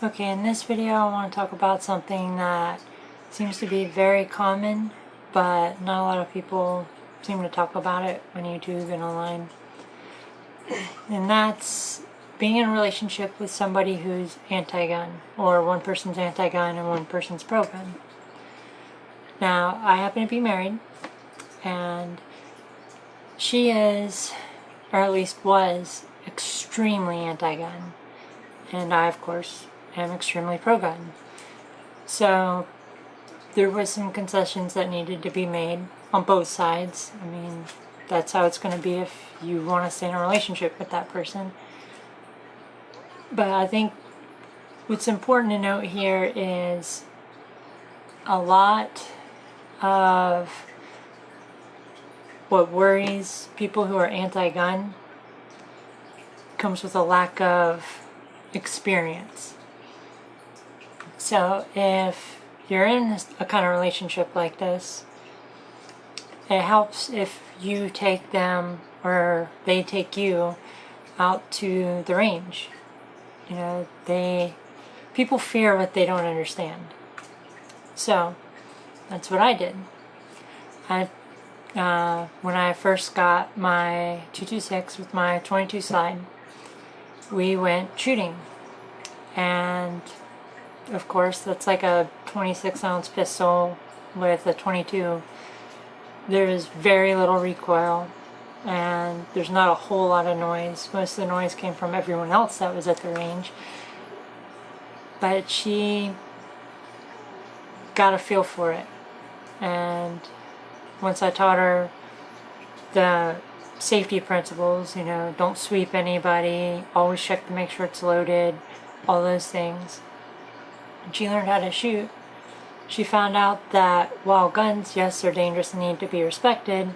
Okay, in this video I want to talk about something that seems to be very common, but not a lot of people seem to talk about it on YouTube and online. And that's being in a relationship with somebody who's anti-gun, or one person's anti-gun and one person's pro-gun. Now, I happen to be married, and she is, or at least was, extremely anti-gun. And I, of course, am extremely pro-gun. So there was some concessions that needed to be made on both sides. I mean, that's how it's going to be if you want to stay in a relationship with that person. But I think what's important to note here is a lot of what worries people who are anti-gun comes with a lack of experience. So if you're in a kind of relationship like this, it helps if you take them or they take you out to the range. You know, people fear what they don't understand. So that's what I did. When I first got my 226 with my 22 slide, we went shooting, and of course that's like a 26-ounce pistol with a 22. There's very little recoil, and there's not a whole lot of noise. Most of the noise came from everyone else that was at the range, but she got a feel for it. And once I taught her the safety principles, you know, don't sweep anybody, always check to make sure it's loaded, all those things, and she learned how to shoot, she found out that while guns, yes, they're dangerous and need to be respected,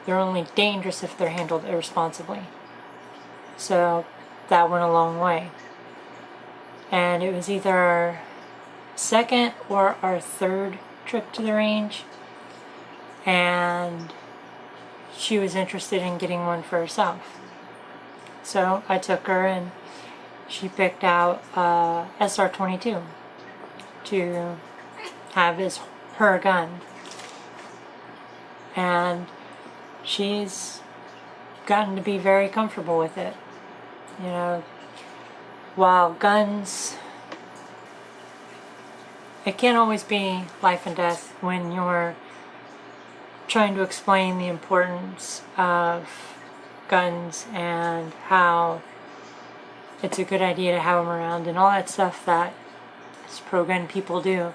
they're only dangerous if they're handled irresponsibly. So that went a long way. And it was either our second or our third trip to the range, and she was interested in getting one for herself. So I took her and she picked out SR-22 to have as her gun. And she's gotten to be very comfortable with it. You know, while guns, it can't always be life and death when you're trying to explain the importance of guns and how it's a good idea to have them around and all that stuff that us pro-gun people do.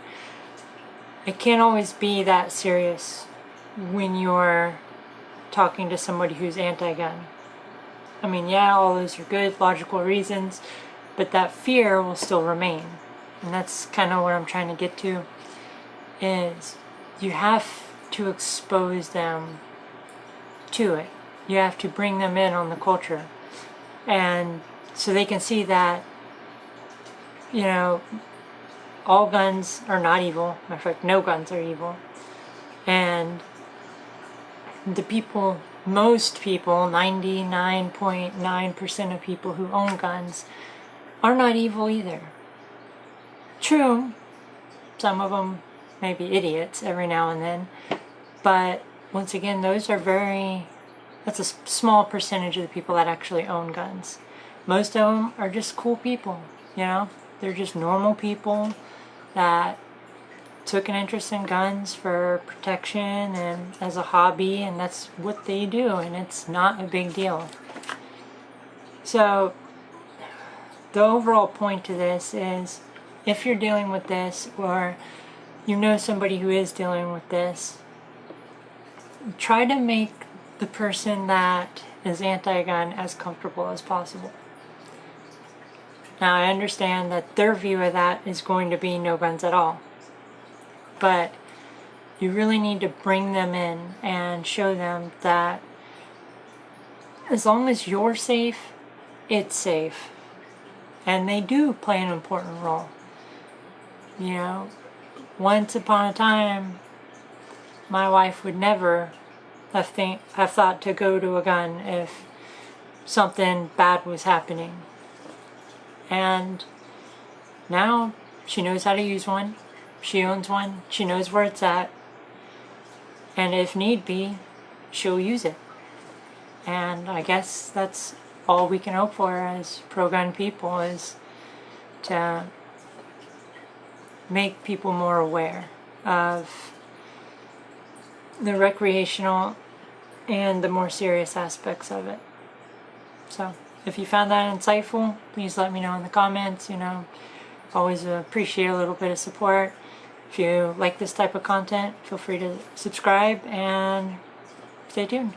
It can't always be that serious when you're talking to somebody who's anti-gun. I mean, yeah, all those are good, logical reasons, but that fear will still remain. And that's kind of what I'm trying to get to, is you have to expose them to it. You have to bring them in on the culture, and so they can see that, you know, all guns are not evil. Matter of fact, no guns are evil. And the people, most people, 99.9% of people who own guns are not evil either. True, some of them may be idiots every now and then, but once again, that's a small percentage of the people that actually own guns. Most of them are just cool people, you know? They're just normal people that took an interest in guns for protection and as a hobby, and that's what they do, and it's not a big deal. So the overall point to this is, if you're dealing with this, or you know somebody who is dealing with this, try to make the person that is anti-gun as comfortable as possible. Now, I understand that their view of that is going to be no guns at all, but you really need to bring them in and show them that as long as you're safe, it's safe. And they do play an important role. You know, once upon a time, my wife would never have thought to go to a gun if something bad was happening. And Now she knows how to use one. She owns one. She knows where it's at. And if need be, she'll use it. And I guess that's all we can hope for as pro-gun people, is to make people more aware of the recreational and the more serious aspects of it. So if you found that insightful, please let me know in the comments. Always appreciate a little bit of support. If you like this type of content, feel free to subscribe and stay tuned.